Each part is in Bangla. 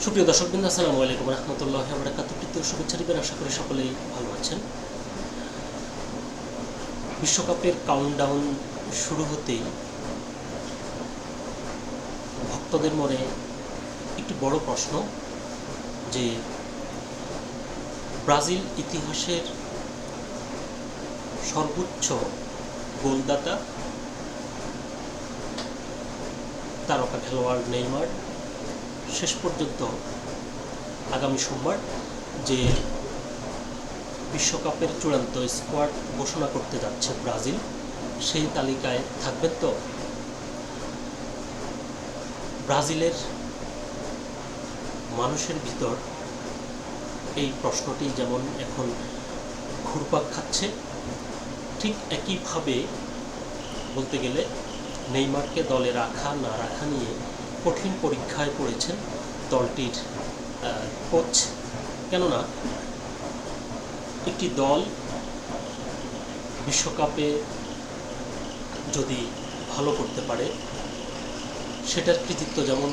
সুপ্রিয় দর্শকবৃন্দ, আসসালামু আলাইকুম রহমতুল্লাহি ওয়া বারাকাতুহু। তৃতীয় শুভেচ্ছা দিবেন, আশা করি সকলেই ভালো আছেন। বিশ্বকাপের কাউন্টডাউন শুরু হতেই ভক্তদের মনে একটি বড় প্রশ্ন যে ব্রাজিল ইতিহাসের সর্বোচ্চ গোলদাতা তারকা খেলোয়াড় নেইমার শেষ পর্যন্ত আগামী সোমবার যে বিশ্বকাপের চূড়ান্ত স্কোয়াড ঘোষণা করতে যাচ্ছে ব্রাজিল, সেই তালিকায় থাকবেন তো? ব্রাজিলের মানুষের ভিতর এই প্রশ্নটি যেমন এখন ঘুরপাক খাচ্ছে, ঠিক একইভাবে বলতে গেলে নেইমারকে দলে রাখা না রাখা নিয়ে কঠিন পরীক্ষায় পড়েছেন দলটির কোচ। কেননা একটি দল বিশ্বকাপে যদি ভালো করতে পারে, সেটার কৃতিত্ব যেমন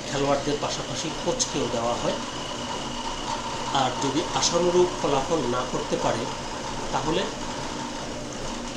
খেলোয়াড়দের পাশাপাশি কোচকেও দেওয়া হয়। আর যদি আশানুরূপ ফলাফল না করতে পারে, তাহলে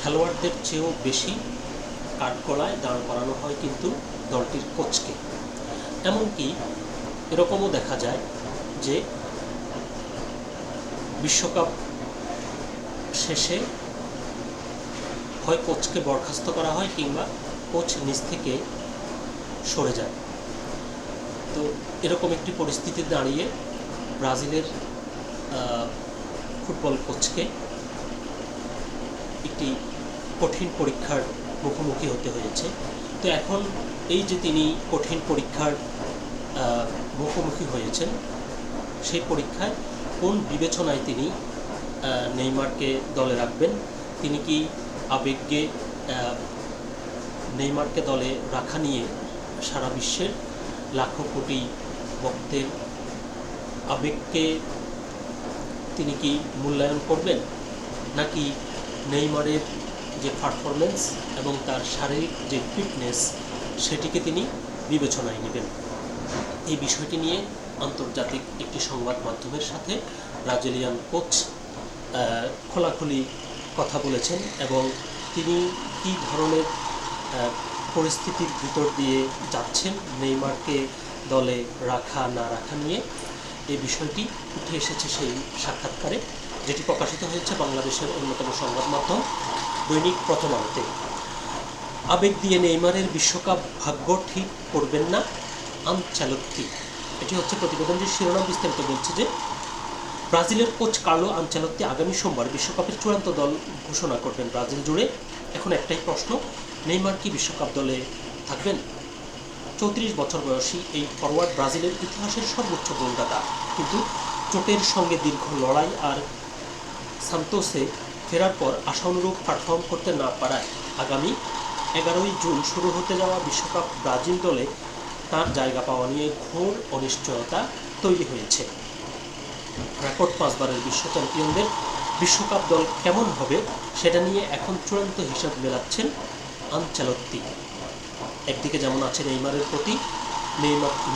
খেলোয়াড়দের চেয়েও বেশি কাঠগড়ায় দাঁড় করানো হয় কিন্তু দলটির কোচকে। এমনকি এরকমও দেখা যায় যে বিশ্বকাপ শেষে হয় কোচকে বরখাস্ত করা হয় কিংবা কোচ নিজ থেকে সরে যায়। তো এরকম একটি পরিস্থিতি দাঁড়িয়ে ব্রাজিলের ফুটবল কোচকে একটি কঠিন পরীক্ষার মুখোমুখি হতে হয়েছে। তো এখন এই যে তিনি কঠিন পরীক্ষার মুখোমুখি হয়েছেন, সেই পরীক্ষায় কোন বিবেচনায় তিনি নেইমারকে দলে রাখবেন? তিনি কি আবেগে নেইমারকে দলে রাখা নিয়ে সারা বিশ্বের লাখো কোটি ভক্তের আবেগকে তিনি কি মূল্যায়ন করবেন, নাকি নেইমারের যে পারফরমেন্স এবং তার শারীরিক যে ফিটনেস সেটিকে তিনি বিবেচনায় নেবেন? এই বিষয়টি নিয়ে আন্তর্জাতিক একটি সংবাদ মাধ্যমের সাথে ব্রাজিলিয়ান কোচ খোলাখুলি কথা বলেছেন এবং তিনি কী ধরনের পরিস্থিতির ভিতর দিয়ে যাচ্ছেন নেইমারকে দলে রাখা না রাখা নিয়ে, এই বিষয়টি উঠে এসেছে সেই সাক্ষাৎকারে, যেটি প্রকাশিত হয়েছে বাংলাদেশের অন্যতম সংবাদ মাধ্যম দৈনিক প্রথম আলোতে। আবেগ দিয়ে নেইমারের বিশ্বকাপ ভাগ্য ঠিক করবেন না আনচেলত্তি, এটি হচ্ছে প্রতিবেদনটির শিরোনাম। বিস্তারিত বলছে যে ব্রাজিলের কোচ কার্লো আনচেলত্তি আগামী সোমবার বিশ্বকাপের চূড়ান্ত দল ঘোষণা করবেন ব্রাজিল জুড়ে। এখন একটাই প্রশ্ন, নেইমার কি বিশ্বকাপ দলে থাকবেন? 34 বছর বয়সী এই ফরওয়ার্ড ব্রাজিলের ইতিহাসের সর্বোচ্চ গোলদাতা, কিন্তু চোটের সঙ্গে দীর্ঘ লড়াই আর সান্তোসে ফেরার পর আশানুরূপ পারফর্ম করতে না পারায় আগামী 11ই জুন শুরু হতে যাওয়া বিশ্বকাপ ব্রাজিল দলে তার জায়গা পাওয়া নিয়ে ঘোর অনিশ্চয়তা তৈরি হয়েছে। রেকর্ড 5 বারের বিশ্ব চ্যাম্পিয়নদের বিশ্বকাপ দল কেমন হবে সেটা নিয়ে এখন চূড়ান্ত হিসাব মেলাচ্ছেন আনচেলত্তি। একদিকে যেমন আছে নেইমারের প্রতি,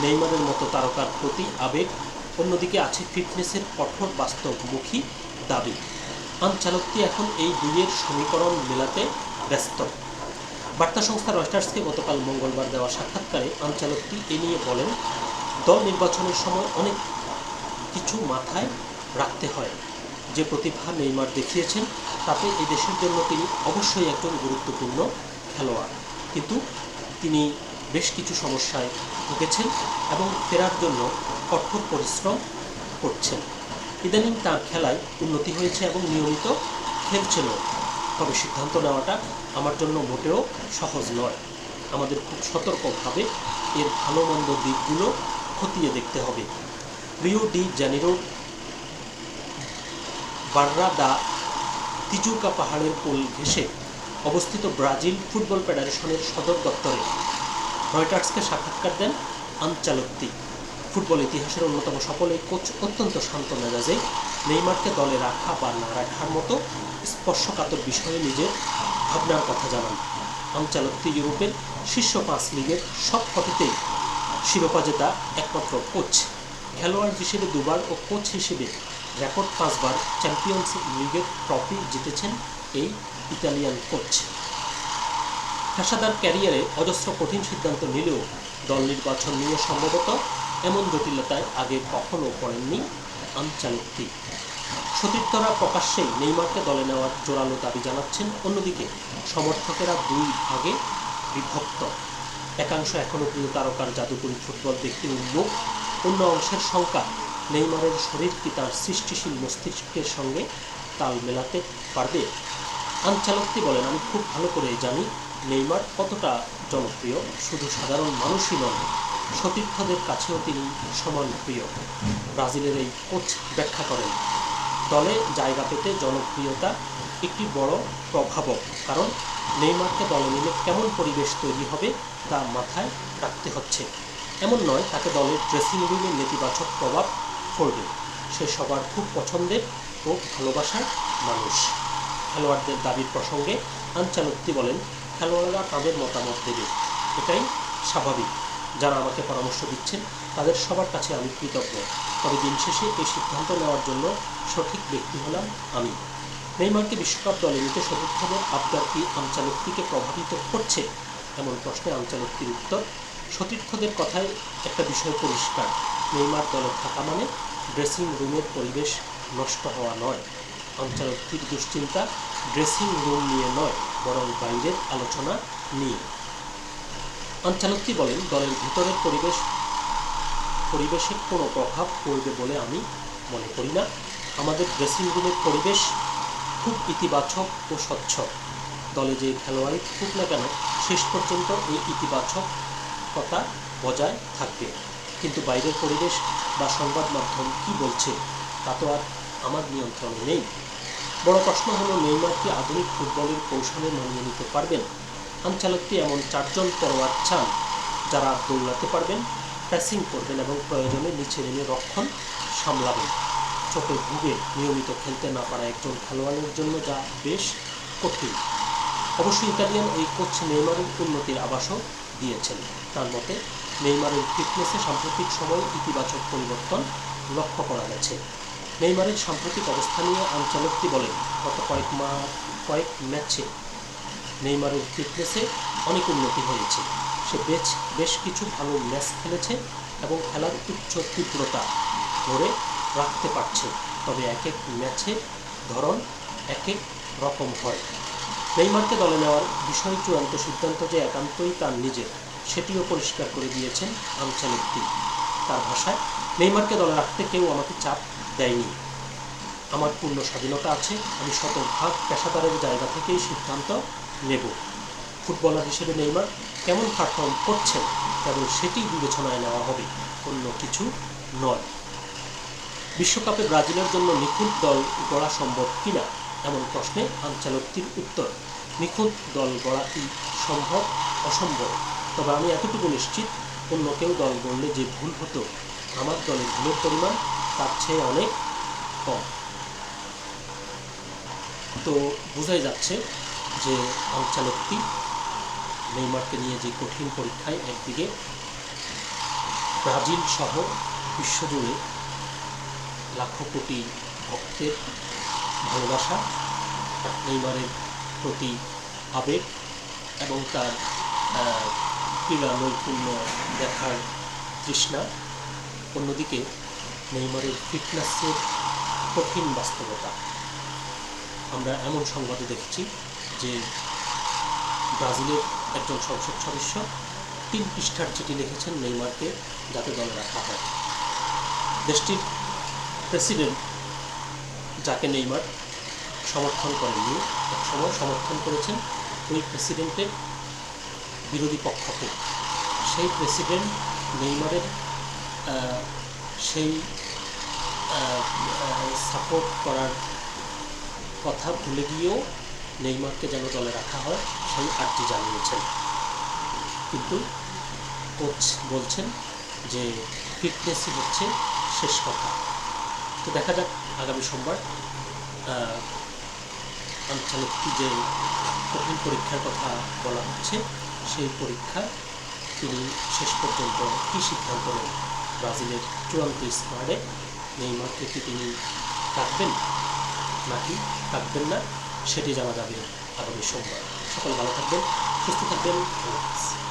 নেইমারের মতো তারকার প্রতি আবেগ, অন্যদিকে আছে ফিটনেসের কঠোর বাস্তবমুখী দাবি। আনচেলত্তি এখন এই দুইয়ের সমীকরণ মেলাতে ব্যস্ত। বার্তা সংস্থা রয়টার্সকে গতকাল মঙ্গলবার দেওয়া সাক্ষাৎকারে আনচেলত্তি এ নিয়ে বলেন, দল নির্বাচনের সময় অনেক কিছু মাথায় রাখতে হয়। যে প্রতিভা নেইমার দেখিয়েছেন তাতে এই দেশের জন্য তিনি অবশ্যই একজন গুরুত্বপূর্ণ খেলোয়াড়, কিন্তু তিনি বেশ কিছু সমস্যায় ভুগেছেন এবং ফেরার জন্য কঠোর পরিশ্রম করছেন। ইদানিং তার খেলায় উন্নতি হয়েছে এবং নিয়মিত খেলছিল, তবে সিদ্ধান্ত নেওয়াটা আমার জন্য মোটেও সহজ নয়। আমাদের খুব সতর্কভাবে এর ভালো মন্দ দিকগুলো খতিয়ে দেখতে হবে। Rio de জেনেরোর Barra da Tijuca পাহাড়ের কোল ঘেঁষে অবস্থিত ব্রাজিল ফুটবল ফেডারেশনের সদর দপ্তরে রয়টার্সকে সাক্ষাৎকার দেন আনচেলত্তি। ফুটবল ইতিহাসের অন্যতম সফল এই কোচ অত্যন্ত শান্ত মেজাজে নেইমারকে দলে রাখা বা না রাখার মতো স্পর্শকাতর বিষয়ে নিজের ভাবনার কথা জানান। আনচেলত্তি ইউরোপের শীর্ষ 5 লিগের সব কটিতেই শিরোপা জেতা একমাত্র কোচ। খেলোয়াড় হিসেবে দুবার ও কোচ হিসেবে রেকর্ড 5বার চ্যাম্পিয়ন্স লিগের ট্রফি জিতেছেন এই ইতালিয়ান কোচ। পেশাদার ক্যারিয়ারে অজস্র কঠিন সিদ্ধান্ত নিলেও দল নির্বাচন নিয়ে সম্ভবত এমন জটিলতায় আগে কখনো পড়েননি আনচেলত্তি। সতীর্থরা প্রকাশ্যেই নেইমারকে দলে নেওয়ার জোরালো দাবি জানাচ্ছেন। অন্যদিকে সমর্থকেরা দুই ভাগে বিভক্ত। একাংশ এখনও প্রিয় তারকার জাদুকরী ফুটবল দেখতে উন্মুখ, অন্য অংশের শঙ্কা নেইমারের শরীর কি তার সৃষ্টিশীল মস্তিষ্কের সঙ্গে তাল মেলাতে পারবে। আনচেলত্তি বলেন, আমি খুব ভালো করে জানি নেইমার কতটা জনপ্রিয়। শুধু সাধারণ মানুষই নন, সতীর্থদের কাছেও তিনি সমান প্রিয়। ব্রাজিলের এই কোচ ব্যাখ্যা করেন, দলে জায়গা পেতে জনপ্রিয়তা একটি বড় প্রভাবক, কারণ নেইমারকে দলে নিলে কেমন পরিবেশ তৈরি হবে তা মাথায় রাখতে হচ্ছে। এমন নয় তাকে দলের ড্রেসিং রুমে নেতিবাচক প্রভাব পড়বে। সে সবার খুব পছন্দের ও ভালোবাসার মানুষ। খেলোয়াড়দের দাবির প্রসঙ্গে আনচেলত্তি বলেন, খেলোয়াড়রা তাদের মতামত দেবে, এটাই স্বাভাবিক। যারা আমাকে পরামর্শ দিচ্ছেন তাদের সবার কাছে আমি কৃতজ্ঞ, তবে দিন শেষে এই সিদ্ধান্ত নেওয়ার জন্য সঠিক ব্যক্তি হলাম আমি। নেইমারকে বিশ্বকাপ দলে নিতে সতীর্থদের আবদার কি আনচেলত্তিকে প্রভাবিত করছে? এমন প্রশ্নে আনচেলত্তির উত্তর, সতীর্থদের কথায় একটা বিষয় পরিষ্কার, নেইমার দলে থাকা মানে ড্রেসিং রুমের পরিবেশ নষ্ট হওয়া নয়। আনচেলত্তির দুশ্চিন্তা ড্রেসিং রুম নিয়ে নয়, বরং বাইরের আলোচনা নিয়ে। আনচেলত্তি বলেন, দলের ভিতরের পরিবেশে কোনো প্রভাব পড়বে বলে আমি মনে করি না। আমাদের ড্রেসিং রুমের পরিবেশ খুব ইতিবাচক ও স্বচ্ছ। দলে যে খেলোয়াড়ই থাকুক না কেন শেষ পর্যন্ত এই ইতিবাচকতা বজায় থাকবে। কিন্তু বাইরের পরিবেশ বা সংবাদ মাধ্যম কী বলছে তা তো আর আমার নিয়ন্ত্রণে নেই। বড় প্রশ্ন হলো, নেইমার কি আধুনিক ফুটবলের কৌশলে মানিয়ে নিতে পারবেন? আনচেলত্তি এমন 4 জন ফরোয়ার্ড চান যারা দৌড়াতে পারবেন, প্রেসিং করবেন এবং প্রয়োজনে নিচে নেমে রক্ষণ সামলাবেন। চোটে ভুগে নিয়মিত খেলতে না পারা একজন খেলোয়াড়ের জন্য যা বেশ কঠিন। অবশ্যই ইতালিয়ান এই কোচ নেইমারের উন্নতির আভাসও দিয়েছেন। তার মতে, নেইমারের ফিটনেসে সাম্প্রতিক সময়ে ইতিবাচক পরিবর্তন লক্ষ্য করা গেছে। নেইমারের সাম্প্রতিক অবস্থা নিয়ে আনচেলত্তি বলেন, গত কয়েক ম্যাচে নেইমারের ফিটনেসে অনেক উন্নতি হয়েছে। সে বেশ কিছু ভালো ম্যাচ খেলেছে এবং খেলার উচ্চ তীব্রতা ধরে রাখতে পারছে, তবে এক এক ম্যাচের ধরন এক এক রকম হয়। নেইমারকে দলে নেওয়ার বিষয়ে চূড়ান্ত সিদ্ধান্ত যে একান্তই তার নিজের, সেটিও পরিষ্কার করে দিয়েছেন আনচেলত্তি। তার ভাষায়, নেইমারকে দলে রাখতে কেউ আমাকে চাপ দেয়নি। আমার পূর্ণ স্বাধীনতা আছে, আমি শতভাগ পেশাদারের জায়গা থেকেই সিদ্ধান্ত নেব। ফুটবলার হিসেবে নেইমার কেমন পারফর্ম করছেন কেবল সেটি বিবেচনায় নেওয়া হবে, অন্য কিছু নয়। বিশ্বকাপে ব্রাজিলের জন্য নিখুঁত দল গড়া সম্ভব কিনা এমন প্রশ্নে আনচেলত্তির উত্তর, নিখুঁত দল গড়া কি সম্ভব? অসম্ভব। তবে আমি এতটুকু নিশ্চিত, অন্য কেউ দল গড়লে যে ভুল হতো, আমার দলের ভুলের পরিমাণ তার চেয়ে অনেক কম। তো বোঝাই যাচ্ছে যে আনচেলত্তি নেইমারকে নিয়ে যে কঠিন পরীক্ষায় একদিকে ব্রাজিল সহ বিশ্বজুড়ে লাখো কোটি ভক্তের ভালোবাসা, নেইমারের প্রতি আবেগ এবং তার ক্রীড়া নৈপুণ্য দেখার তৃষ্ণা, অন্যদিকে নেইমারের ফিটনেসের কঠিন বাস্তবতা। আমরা এমন সংবাদও দেখেছি যে ব্রাজিলের একজন সংসদ সদস্য 3 পৃষ্ঠার চিঠি লিখেছেন নেইমারকে যাতে দলে রাখা হয়। দেশটির প্রেসিডেন্ট, যাকে নেইমার সমর্থন করেননি, একসময় সমর্থন করেছেন ওই প্রেসিডেন্টের বিরোধী পক্ষকে। সেই প্রেসিডেন্ট নেইমারের সেই সাপোর্ট করার কথা ভুলে গিয়েও নেইমারকে যেন দলে রাখা হয় সেই আর্জি জানিয়েছেন। কিন্তু কোচ বলছেন যে ফিটনেসই হচ্ছে শেষ কথা। তো দেখা যাক আগামী সোমবার আনচেলত্তি যে কঠিন পরীক্ষার কথা বলা হচ্ছে সেই পরীক্ষা তিনি শেষ পর্যন্ত কী সিদ্ধান্ত নেন ব্রাজিলের চূড়ান্ত স্কোয়াডে নেইমারকে কি তিনি রাখবেন নাকি রাখবেন না, সেটি জানা যাবে আগামী সোমবার। সকল ভালো থাকবেন, সুস্থ থাকবেন। আল্লাহ হাফেজ।